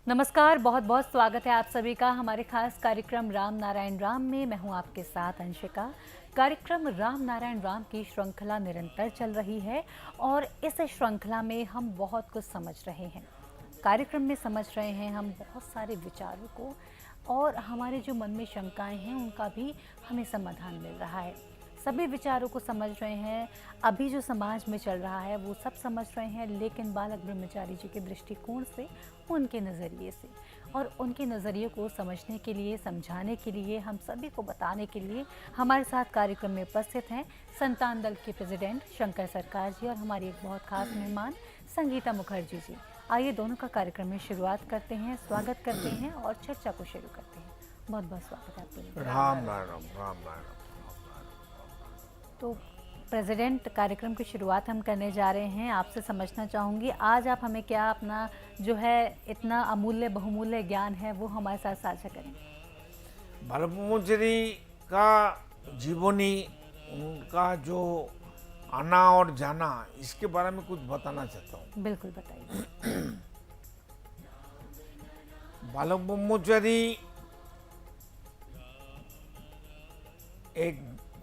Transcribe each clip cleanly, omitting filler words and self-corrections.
नमस्कार, बहुत बहुत स्वागत है आप सभी का हमारे खास कार्यक्रम राम नारायण राम में। मैं हूं आपके साथ अंशिका। कार्यक्रम राम नारायण राम की श्रृंखला निरंतर चल रही है और इस श्रृंखला में हम बहुत कुछ समझ रहे हैं। कार्यक्रम में समझ रहे हैं हम बहुत सारे विचारों को और हमारे जो मन में शंकाएं हैं उनका भी हमें समाधान मिल रहा है। सभी विचारों को समझ रहे हैं। अभी जो समाज में चल रहा है वो सब समझ रहे हैं, लेकिन बालक ब्रह्मचारी जी के दृष्टिकोण से, उनके नज़रिए से, और उनके नज़रिए को समझने के लिए, समझाने के लिए, हम सभी को बताने के लिए हमारे साथ कार्यक्रम में उपस्थित हैं संतान दल के प्रेसिडेंट शंकर सरकार जी और हमारी एक बहुत खास मेहमान संगीता मुखर्जी जी। आइए दोनों का कार्यक्रम में शुरुआत करते हैं, स्वागत करते हैं और चर्चा को शुरू करते हैं। बहुत बहुत स्वागत है आपके। राम नारायण राम नारायण। तो प्रेसिडेंट, कार्यक्रम की शुरुआत हम करने जा रहे हैं। आपसे समझना चाहूँगी आज आप हमें क्या अपना जो है इतना अमूल्य बहुमूल्य ज्ञान है वो हमारे साथ साझा करें। बालक ब्रह्मचारी का जीवनी, उनका जो आना और जाना, इसके बारे में कुछ बताना चाहता हूँ। बिल्कुल बताइए। बालक ब्रह्मचारी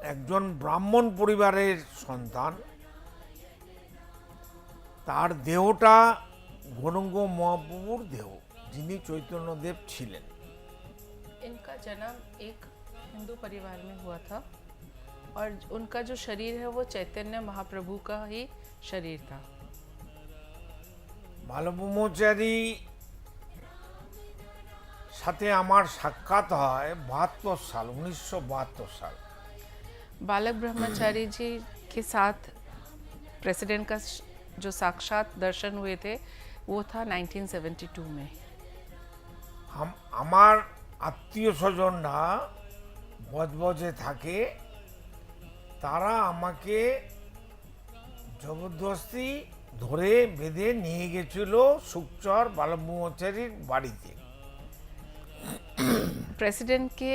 একজন ব্রাহ্মণ পরিবারের সন্তান। তার দেহটা গৌরাঙ্গ মহাপ্রভুর দেহ, যিনি চৈতন্যদেব ছিলেন। इनका जन्म एक हिंदू परिवार में हुआ था और उनका जो शरीर है वो चैतन्य महाप्रभु का ही शरीर था। বালক ব্রহ্মচারী সাথে আমার সাক্ষাৎ হয় 72 সাল, 1972 সাল। बालक ब्रह्मचारी जी के साथ प्रेसिडेंट का जो साक्षात दर्शन हुए थे वो था 1972 में। আমার আত্মীয় স্বজনরা বজবজে থাকে, তারা আমাকে জবরদস্তি ধরে বেঁধে নিয়ে গেছিল সুকচর বালক ব্রহ্মচারীর বাড়িতে। प्रेसिडेंट के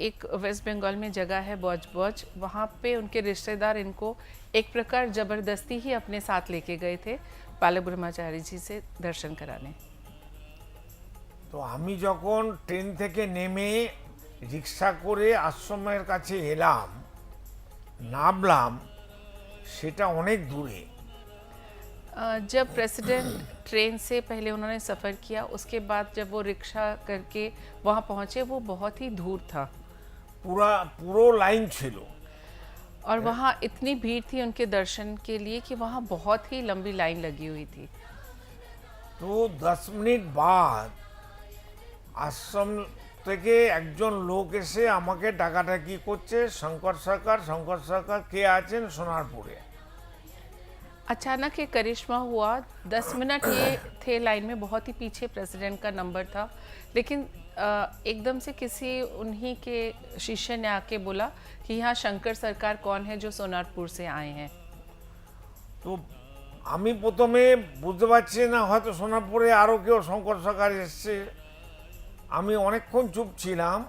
एक वेस्ट बंगाल में जगह है बौज बौज, वहाँ पे उनके रिश्तेदार इनको एक प्रकार ज़बरदस्ती ही अपने साथ लेके गए थे बालक ब्रह्मचारी जी से दर्शन कराने। তো আমি যখন ট্রেন থেকে নেমে রিক্সা করে আশ্রমের কাছে এলাম, নামলাম, সেটা অনেক দূরে। जब प्रेसिडेंट ट्रेन से पहले उन्होंने सफ़र किया, उसके बाद जब वो रिक्शा करके वहाँ पहुँचे वो बहुत ही दूर था পুরো লাইন ছিল। और वहाँ इतनी भीड़ थी उनके दर्शन के लिए कि वहाँ बहुत ही लंबी लाइन लगी हुई थी। তো 10 মিনিট বাদ আশ্রম থেকে একজন লোক এসে আমাকে ডাকাডাকি করছে, শঙ্কর সরকার কে আছেন সোনারপুরে। अचानक ये करिश्मा हुआ। 10 मिनट ये थे लाइन में, बहुत ही पीछे प्रेसिडेंट का नंबर था, लेकिन एकदम से किसी उन्हीं के शिष्य ने आके बोला कि यहाँ शंकर सरकार कौन है जो सोनारपुर से आए हैं। তো আমি প্রথমে বুঝতে পারছি না হয়তো সোনারপুরে আরও কেউ শঙ্কর সরকার এসছে। আমি অনেকক্ষণ চুপ ছিলাম,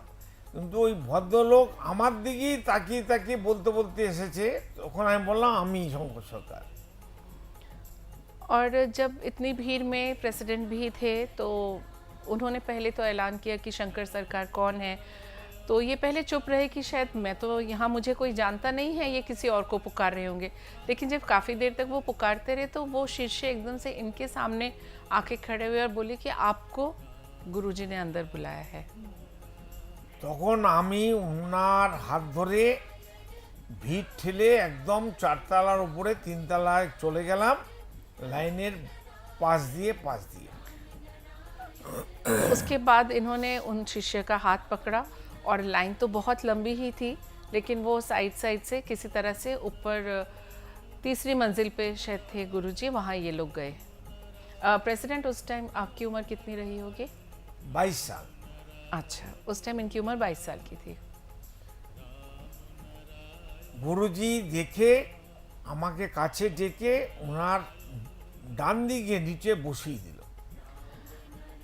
কিন্তু ওই ভদ্রলোক আমার দিকেই তাকিয়ে তাকিয়ে বলতে বলতে এসেছে। তখন আমি বললাম আমি শঙ্কর সরকার। और जब इतनी भीड़ में प्रेसिडेंट भी थे तो उन्होंने पहले तो ऐलान किया कि शंकर सरकार कौन है, तो ये पहले चुप रहे कि शायद मैं तो यहाँ, मुझे कोई जानता नहीं है, ये किसी और को पुकार रहे होंगे। लेकिन जब काफ़ी देर तक वो पुकारते रहे तो वो शिष्य एकदम से इनके सामने आके खड़े हुए और बोले कि आपको गुरुजी ने अंदर बुलाया है। তখন আমি ওনার হাত ধরে ভিড় ঠেলে একদম 4 তলার উপরে 3 তলায় চলে গেলাম, লাইনের পাশ দিয়ে। उसके बाद इन्होंने उन शिष्य का हाथ पकड़ा और लाइन तो बहुत लंबी ही थी, लेकिन वो साइड से किसी तरह से ऊपर तीसरी मंजिल पे शायद थे गुरुजी, वहाँ ये लोग गए। प्रेसिडेंट, उस टाइम आपकी उम्र कितनी रही होगी? 22 साल। अच्छा, उस टाइम इनकी उम्र 22 साल की थी। গুরুজি দেখে আমাকে কাছে ডেকে ওনার ডান দিকে নিচে বসিয়ে দিল।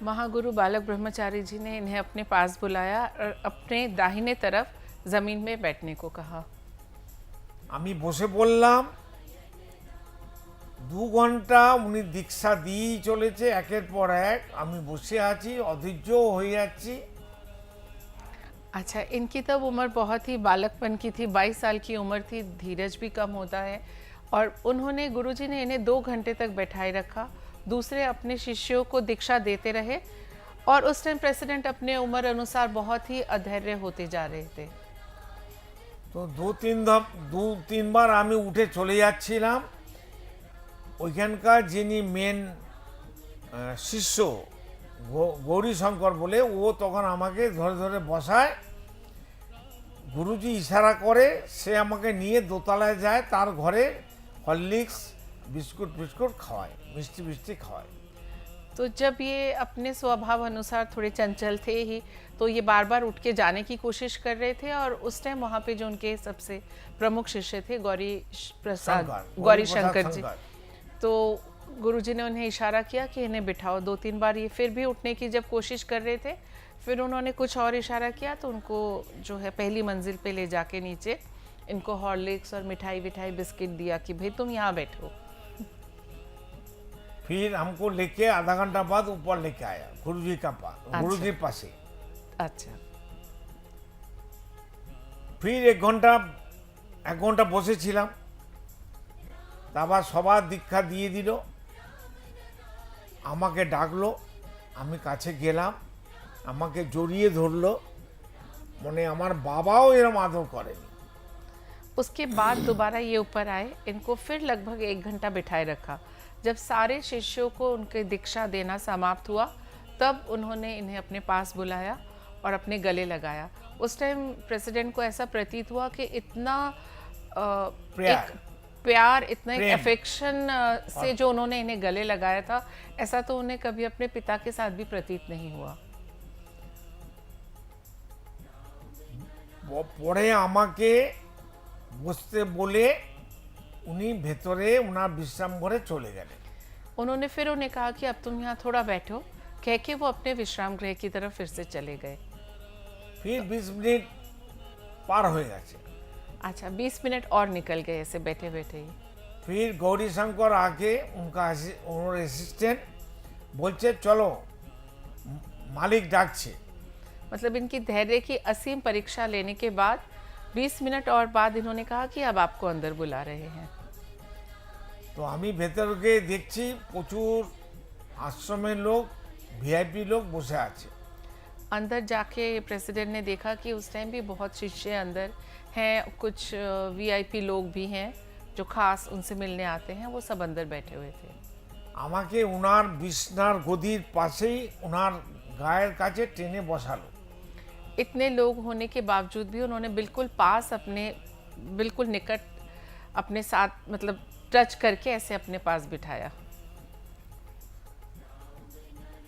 महागुरु बालक ब्रह्मचारी जी ने इन्हें अपने पास बुलाया और अपने दाहिने तरफ ज़मीन में बैठने को कहा। আমি বসে পড়লাম। 2 ঘন্টা উনি দীক্ষা দিয়েই চলেছে একের পর এক। আমি বসে আছি, অধৈর্য হয়ে যাচ্ছি। अच्छा, इनकी तब उम्र बहुत ही बालकपन की थी, 22 साल की उम्र थी, धीरज भी कम होता है। और उन्होंने गुरुजी ने इन्हें 2 घंटे तक बैठाए रखा, दूसरे अपने शिष्यों को दीक्षा देते रहे। और उस टाइम प्रेसिडेंट अपने उम्र अनुसार बहुत ही अधैर्य होते जा रहे थे। তো 2-3 বার আমি উঠে চলে যাচ্ছিলাম। ওইখানকার যিনি মেন শিষ্য গৌরীশঙ্কর বলে, ও তখন আমাকে ধরে ধরে বসায়। গুরুজি ইশারা করে, সে আমাকে নিয়ে দোতলায় যায়, তার ঘরে হরলিক্স বিস্কুট বিস্কুট খাওয়ায়, মিষ্টি মিষ্টি খাওয়ায়। तो जब ये अपने स्वभाव अनुसार थोड़े चंचल थे ही, तो ये बार बार उठ के जाने की कोशिश कर रहे थे। और उस टाइम वहाँ पे जो उनके सबसे प्रमुख शिष्य थे गौरी प्रसाद, गौरी शंकर जी, तो गुरुजी ने उन्हें इशारा किया कि इन्हें बिठाओ। 2-3 बार ये फिर भी उठने की जब कोशिश कर रहे थे, फिर उन्होंने कुछ और इशारा किया तो उनको जो है पहली मंजिल पे ले जाके नीचे इनको हॉर्लिक्स और मिठाई विठाई बिस्किट दिया कि भाई तुम यहाँ बैठो। फिर हमको लेके आधा घंटा बाद ऊपर लेके आया गुरुजी का पास, गुरुजी पासे। अच्छा, फिर 1 ঘন্টা বসেছিলাম। তারপর সবার দীক্ষা দিয়ে দিল, আমাকে ডাকলো, আমি কাছে গেলাম, আমাকে জড়িয়ে ধরলো। মানে আমার বাবাও এরকম আদর করেনি। उसके बाद दोबारा ये ऊपर आए, इनको फिर लगभग 1 घंटा बिठाए रखा। जब सारे शिष्यों को उनके दीक्षा देना समाप्त हुआ, तब उन्होंने इन्हें अपने पास बुलाया और अपने गले लगाया। उस टाइम प्रेसिडेंट को ऐसा प्रतीत हुआ कि इतना प्यार, इतना एक प्रेम। अफेक्शन से जो उन्होंने इन्हें गले लगाया था, ऐसा तो उन्हें कभी अपने पिता के साथ भी प्रतीत नहीं हुआ। পরে আমাকে বসতে বলে উনি ভেতরে ওনার বিশ্রাম ঘরে চলে গেলেন। उन्होंने फिर उन्हें कहा कि अब तुम यहाँ थोड़ा बैठो, कह के वो अपने विश्राम गृह की तरफ फिर से चले गए। फिर 20 मिनट पार हो गए। अच्छा, 20 मिनट और निकल गए ऐसे बैठे बैठे ही। फिर गौरी शंकर आके उनका उन्होंने असिस्टेंट बोलছে चलो मालिक डाकছে। मतलब इनकी धैर्य की असीम परीक्षा लेने के बाद 20 मिनट और बाद इन्होंने कहा कि अब आपको अंदर बुला रहे हैं। তো আমি ভেতর গিয়ে দেখছি প্রচুর আশ্রমের লোক, ভিআইপি লোক বসে আছে। अंदर जाके प्रेसिडेंट ने देखा कि उस टाइम भी बहुत शिष्य अंदर हैं, कुछ वीआईपी लोग भी हैं जो खास उनसे मिलने आते हैं, वो सब अंदर बैठे हुए थे। আমাকে ওনার বিছনার গদির পাশেই ওনার গায়ের কাছে টেনে বসালো। इतने लोग होने के बावजूद भी उन्होंने बिल्कुल पास, अपने बिल्कुल निकट अपने साथ, मतलब टच करके ऐसे अपने पास बिठाया।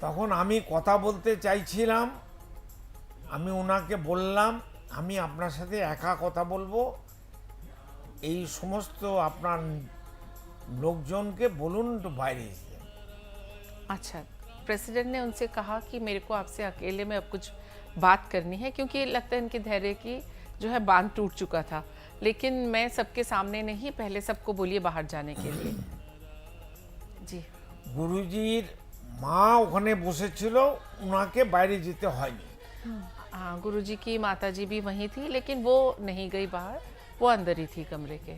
তখন আমি কথা বলতে চাইছিলাম, আমি ওনাকে বললাম আমি আপনার সাথে একা কথা বলবো, এই সমস্ত আপনার লোকজনকে বলুন একটু বাইরে যেতে। अच्छा, प्रेसिडेंट ने उनसे कहा कि मेरे को आपसे अकेले में अब कुछ बात करनी है, क्योंकि लगता है इनके धैर्य की जो है बांध टूट चुका था। लेकिन मैं सबके सामने नहीं, पहले सबको बोलिए बाहर जाने के लिए। जी, গুরুজির মা ওখানে বসেছিল, ওনাকে বাইরে যেতে হয়নি। हाँ, गुरुजी की माताजी भी वहीं थी, लेकिन वो नहीं गई बाहर, वो अंदर ही थी कमरे के।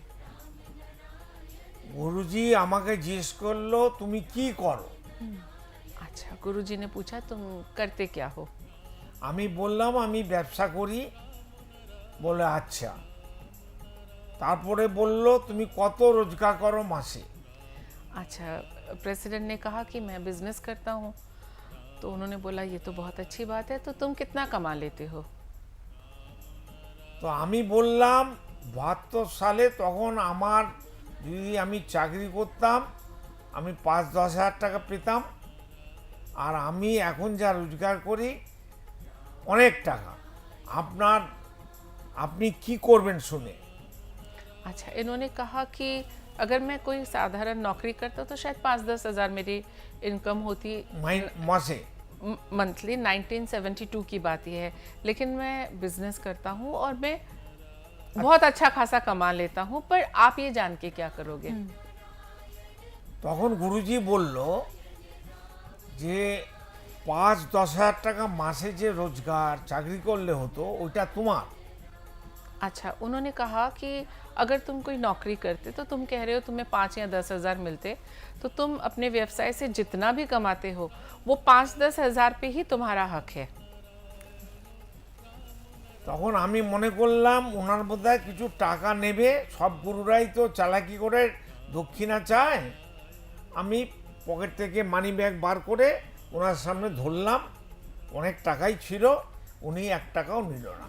গুরুজি আমাকে জিজ্ঞেস করলো তুমি কি করো। अच्छा, गुरुजी ने पूछा तुम करते क्या हो। আমি বললাম আমি ব্যবসা করি। বলে আচ্ছা। তারপরে বলল তুমি কত রোজগার করো মাসে। अच्छा, प्रेसिडेंट ने कहा कि मैं बिजनेस करता हूँ। तो उन्होंने बोला ये तो बहुत अच्छी बात है, तो तुम कितना कमा लेते हो। তো আমি বললাম 72 সালে তখন আমার যদি আমি চাকরি করতাম আমি 5-10 হাজার টাকা পেতাম, আর আমি এখন যা রোজগার করি অনেক টাকা। আপনি কি করবেন শুনে। अच्छा, इन्होंने कहा कि अगर मैं कोई साधारण नौकरी करता तो शायद 5-10 हज़ार मेरी इनकम होती মাসে। मंथली। 1972 की बात यह है। लेकिन मैं बिजनेस करता हूँ और मैं बहुत अच्छा खासा कमा लेता हूँ, पर आप ये जान के क्या करोगे। তখন গুরুজি বলল যে 5-10 হাজার টাকা মাসে যে রোজগার চাকরি করলে হতো ওইটা তোমার। अच्छा, उन्होंने कहा कि अगर तुम कोई नौकरी करते तो तुम कह रहे हो तुम्हें 5 या 10 हज़ार मिलते, तो तुम अपने व्यवसाय से जितना भी कमाते हो वो 5-10 हज़ार पे ही तुम्हारा हक है। তখন আমি মনে করলাম ওনার বোধহয় কিছু টাকা নেবে, সব গুরুরাই তো চালাকি করে দক্ষিণা চায়। আমি পকেট থেকে মানি ব্যাগ বার করে ওনার সামনে ধরলাম, অনেক টাকাই ছিল, উনি 1 টাকাও নিল না।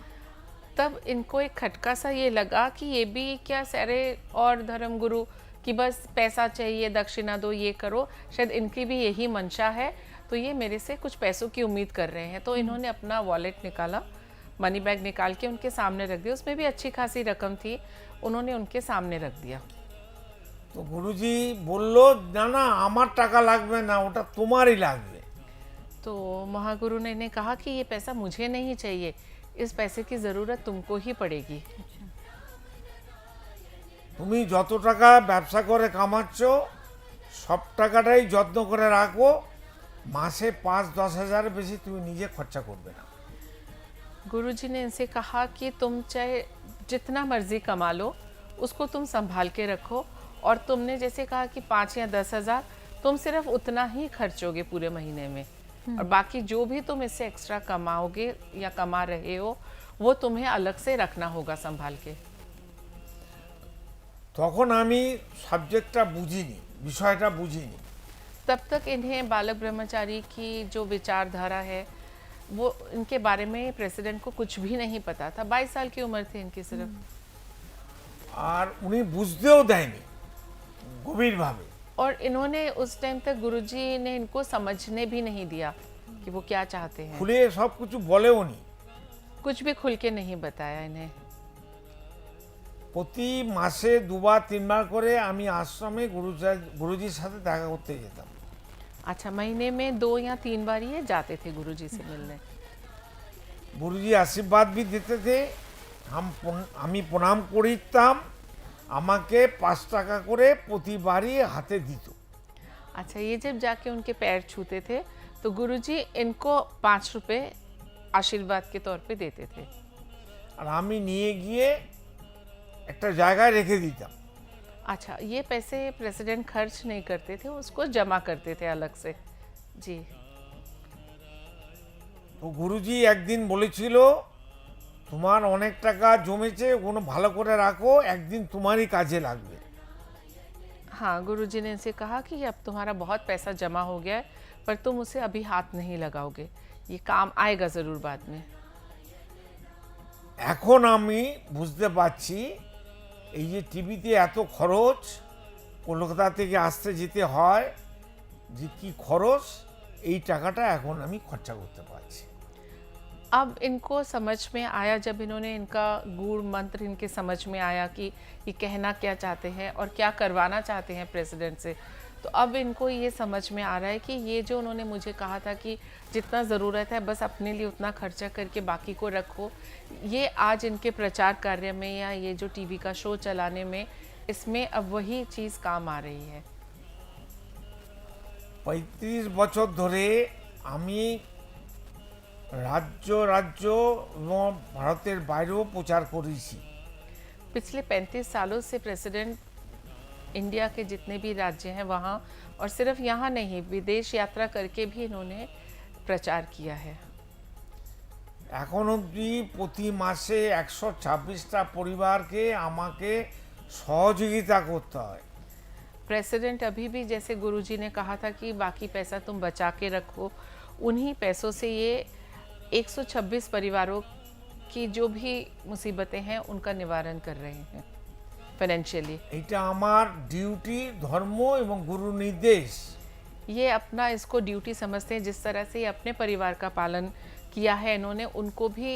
तब इनको एक खटका सा ये लगा कि ये भी क्या सारे और धर्मगुरु कि बस पैसा चाहिए, दक्षिणा दो, ये करो, शायद इनकी भी यही मंशा है, तो ये मेरे से कुछ पैसों की उम्मीद कर रहे हैं। तो इन्होंने अपना वॉलेट निकाला, मनी बैग निकाल के उनके सामने रख दिया, उसमें भी अच्छी खासी रकम थी, उन्होंने उनके सामने रख दिया। তো গুরুজি বলল, না না আমার টাকা লাগবে না, ওটা তোমারই লাগবে। तो महागुरु ने इन्हें कहा कि ये पैसा मुझे नहीं चाहिए, इस पैसे की ज़रूरत तुमको ही पड़ेगी। তুমি যত টাকা ব্যবসা করে কামাচ্ছ সব টাকাটাই যত্ন করে রাখো, মাসে 5-10 হাজার বেশি তুমি নিজে খরচা করবে না। गुरुजी ने इनसे कहा कि तुम चाहे जितना मर्जी कमा लो, उसको तुम संभाल के रखो, और तुमने जैसे कहा कि 5 या 10 हज़ार, तुम सिर्फ उतना ही खर्चोगे पूरे महीने में, और बाकी जो भी तुम इससे एक्स्ट्रा कमाओगे या कमा रहे हो वो तुम्हें अलग से रखना होगा संभाल के। তখন আমি সাবজেক্টটা বুঝিনি, বিষয়টা বুঝিনি। तब तक इन्हें बालक ब्रह्मचारी की जो विचारधारा है वो इनके बारे में प्रेसिडेंट को कुछ भी नहीं पता था। 22 साल की उम्र थी इनकी सिर्फ। আর উনি বুঝতেও দেয়নি গভীরভাবে। और इन्होंने उस टाइम तक गुरुजी ने इनको समझने भी नहीं दिया कि वो क्या चाहते हैं, খুলে সব কিছু বলেও নি। कुछ भी खुल के नहीं बताया इन्हें। প্রতি মাসে 2-3 বার করে আমি আশ্রমে গুরুজির সাথে দেখা করতে যেতাম। अच्छा, महीने में 2 या 3 बार ये जाते थे गुरुजी से मिलने। গুরুজি আশীর্বাদ भी देते थे, আমি প্রণাম করিতাম, আমাকে 5 টাকা করে প্রতিবারই হাতে দিত। अच्छा, ये जब जाके उनके पैर छूते थे तो गुरुजी इनको 5 रुपए आशीर्वाद के तौर पे देते थे। আর আমি নিয়ে গিয়ে একটা জায়গায় রেখে দিতাম। अच्छा, ये पैसे प्रेसिडेंट खर्च नहीं करते थे, उसको जमा करते थे अलग से। जी। তো গুরুজি একদিন বলেছিল, তোমার অনেক টাকা জমেছে, ওগুলো ভালো করে রাখো, একদিন তোমারই কাজে লাগবে। हाँ, गुरुजी ने इनसे कहा कि अब तुम्हारा बहुत पैसा जमा हो गया है, पर तुम उसे अभी हाथ नहीं लगाओगे, ये काम आएगा ज़रूर बाद में। এখন আমি বুঝতে পারছি এই যে টিভিতে এত খরচ, কলকাতা থেকে আসতে যেতে হয়, যে কি খরচ, এই টাকাটা এখন আমি খরচা করতে পারছি। अब इनको समझ में आया, जब इन्होंने इनका गूढ़ मंत्र इनके समझ में आया कि ये कहना क्या चाहते हैं और क्या करवाना चाहते हैं प्रेसिडेंट से, तो अब इनको ये समझ में आ रहा है कि ये जो उन्होंने मुझे कहा था कि जितना ज़रूरत है बस अपने लिए उतना खर्चा करके बाकी को रखो, ये आज इनके प्रचार कार्य में या ये जो टीवी का शो चलाने में, इसमें अब वही चीज़ काम आ रही है। 35 বছর ধরে আমি রাজ্য রাজ্য এবং ভারতের বাইরেও প্রচার করেছি। पिछले 35 सालों से प्रेसिडेंट इंडिया के जितने भी राज्य हैं वहाँ, और सिर्फ यहाँ नहीं, विदेश यात्रा करके भी इन्होंने प्रचार किया है। এখন অবধি প্রতি মাসে 126টা পরিবারকে আমাকে সহযোগিতা করতে হয়। प्रेसिडेंट अभी भी, जैसे गुरुजी ने कहा था कि बाकी पैसा तुम बचा के रखो, उन्हीं पैसों से ये 126 परिवारों की जो भी मुसीबतें हैं उनका निवारण कर रहे हैं फाइनेंशियली। এটা আমার ডিউটি, ধর্ম এবং গুরু নির্দেশ। ये अपना इसको ड्यूटी समझते हैं, जिस तरह से ये अपने परिवार का पालन किया है इन्होंने, उनको भी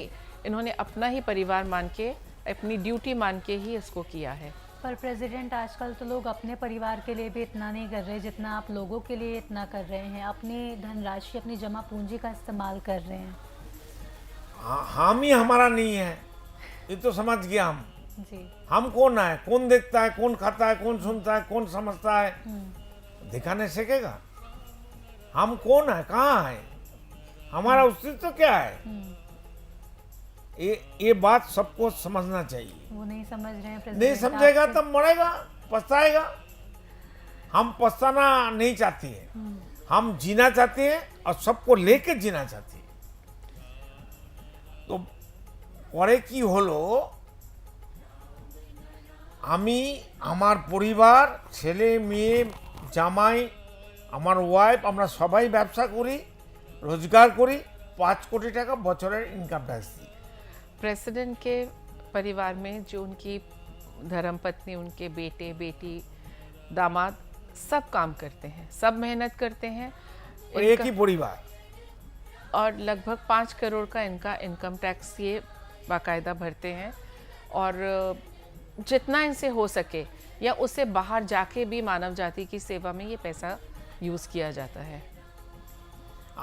इन्होंने अपना ही परिवार मान के, अपनी ड्यूटी मान के ही इसको किया है। पर प्रेसिडेंट, आजकल तो लोग अपने परिवार के लिए भी इतना नहीं कर रहे जितना आप लोगों के लिए इतना कर रहे हैं, अपनी धनराशि, अपनी जमा पूंजी का इस्तेमाल कर रहे हैं। हम ही हमारा नहीं है, ये तो समझ गया हम। जी। हम कौन है, कौन देखता है, कौन खाता है, कौन सुनता है, कौन समझता है, दिखाने सीखेगा। हम कौन है, कहाँ है, हमारा अस्तित्व क्या है, ये बात सबको समझना चाहिए। वो नहीं समझ रहे हैं नहीं प्रेसिडेंट समझेगा आपसे। तब मरेगा, पछताएगा। हम पछताना नहीं चाहते हैं, हम जीना चाहते हैं और सबको लेके जीना चाहते हैं। तो পরে কি হলো, আমি আমার পরিবার, ছেলে মেয়ে, জামাই, আমার ওয়াইফ, আমরা সবাই ব্যবসা করি, রোজগার করি, 5 কোটি টাকা বছরের ইনকাম ট্যাক্স দিই। प्रेसिडेंट के परिवार में जो उनकी धर्मपत्नी, उनके बेटे बेटी, दामाद सब काम करते हैं, सब मेहनत करते हैं और एक ही परिवार, और लगभग 5 करोड़ का इनका इनकम टैक्स ये बाकायदा भरते हैं। और जितना इनसे हो सके या उससे बाहर जाके भी मानव जाति की सेवा में ये पैसा यूज़ किया जाता है।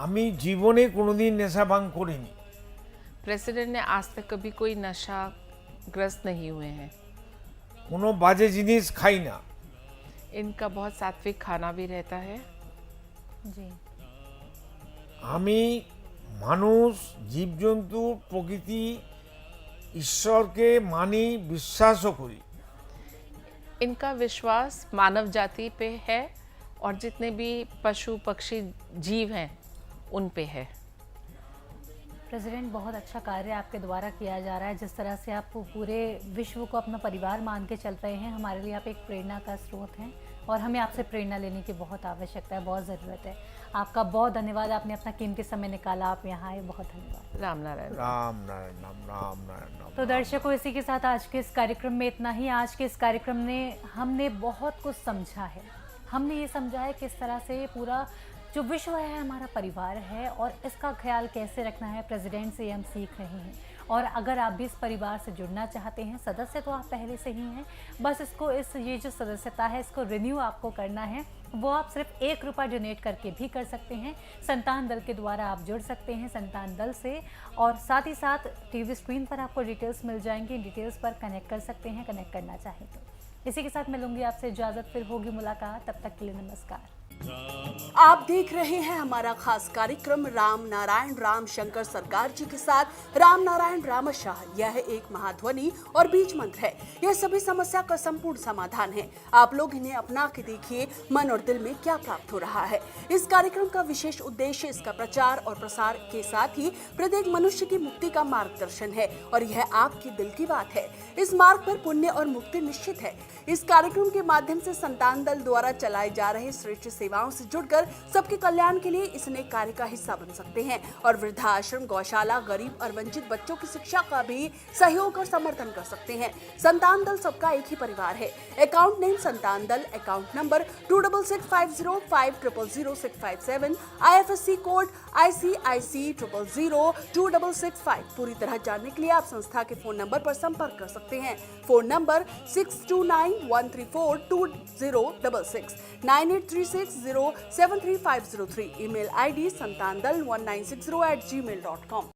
আমি জীবনে কোনোদিন নেশা ভাঙ করিনি। प्रेसिडेंट ने आज तक कभी कोई नशाग्रस्त नहीं हुए हैं। কোনো বাজে জিনিস খাই না। इनका बहुत सात्विक खाना भी रहता है। जी। আমি মানুষ, জীবজন্তু, প্রকৃতি, ঈশ্বরকে মানি, বিশ্বাসও করি। इनका विश्वास मानव जाति पे है और जितने भी पशु पक्षी जीव हैं उन पे है। प्रेसिडेंट, बहुत अच्छा कार्य आपके द्वारा किया जा रहा है। जिस तरह से आप पूरे विश्व को अपना परिवार मान के चल रहे हैं, हमारे लिए आप एक प्रेरणा का स्रोत हैं और हमें आपसे प्रेरणा लेने की बहुत आवश्यकता है, बहुत ज़रूरत है। आपका बहुत धन्यवाद, आपने अपना कीमती समय निकाला, आप यहाँ आए, बहुत धन्यवाद। राम नारायण। রাম নারায়ণ রাম, রাম নারায়ণ রাম। तो दर्शकों, इसी के साथ आज के इस कार्यक्रम में इतना ही। आज के इस कार्यक्रम में हमने बहुत कुछ समझा है। हमने ये समझा है किस तरह से पूरा जो विश्व है हमारा परिवार है और इसका ख्याल कैसे रखना है, प्रेसिडेंट से हम सीख रहे हैं। और अगर आप भी इस परिवार से जुड़ना चाहते हैं, सदस्य तो आप पहले से ही हैं, बस इसको ये जो सदस्यता है इसको रिन्यू आपको करना है। वो आप सिर्फ 1 रुपया डोनेट करके भी कर सकते हैं। संतान दल के द्वारा आप जुड़ सकते हैं संतान दल से, और साथ ही साथ टीवी स्क्रीन पर आपको डिटेल्स मिल जाएंगी, डिटेल्स पर कनेक्ट कर सकते हैं, कनेक्ट करना चाहें तो। इसी के साथ मिलूंगी आपसे इजाज़त, फिर होगी मुलाकात, तब तक के लिए नमस्कार। आप देख रहे हैं हमारा खास कार्यक्रम राम नारायण राम शंकर सरकार जी के साथ राम नारायण रामशाह। यह एक महाध्वनि और बीज मंत्र है। यह सभी समस्या का संपूर्ण समाधान है। आप लोग इन्हें अपना के देखिए, मन और दिल में क्या प्राप्त हो रहा है। इस कार्यक्रम का विशेष उद्देश्य इसका प्रचार और प्रसार के साथ ही प्रत्येक मनुष्य की मुक्ति का मार्गदर्शन है, और यह आपके दिल की बात है। इस मार्ग पर पुण्य और मुक्ति निश्चित है। इस कार्यक्रम के माध्यम से संतान दल द्वारा चलाए जा रहे श्रेष्ठ सेवाओं से जुड़कर सबके कल्याण के लिए इस नए कार्य का हिस्सा बन सकते हैं, और वृद्धाश्रम, गौशाला, गरीब और वंचित बच्चों की शिक्षा का भी सहयोग और समर्थन कर सकते हैं। संतान दल सबका एक ही परिवार है। अकाउंट नेम संतान दल, account number 266505000657, IFSC code ICIC 000265। पूरी तरह जानने के लिए आप संस्था के फोन नंबर पर संपर्क कर सकते हैं। Phone number 6291342066, 9836073503। Email ID santandal1960@gmail.com।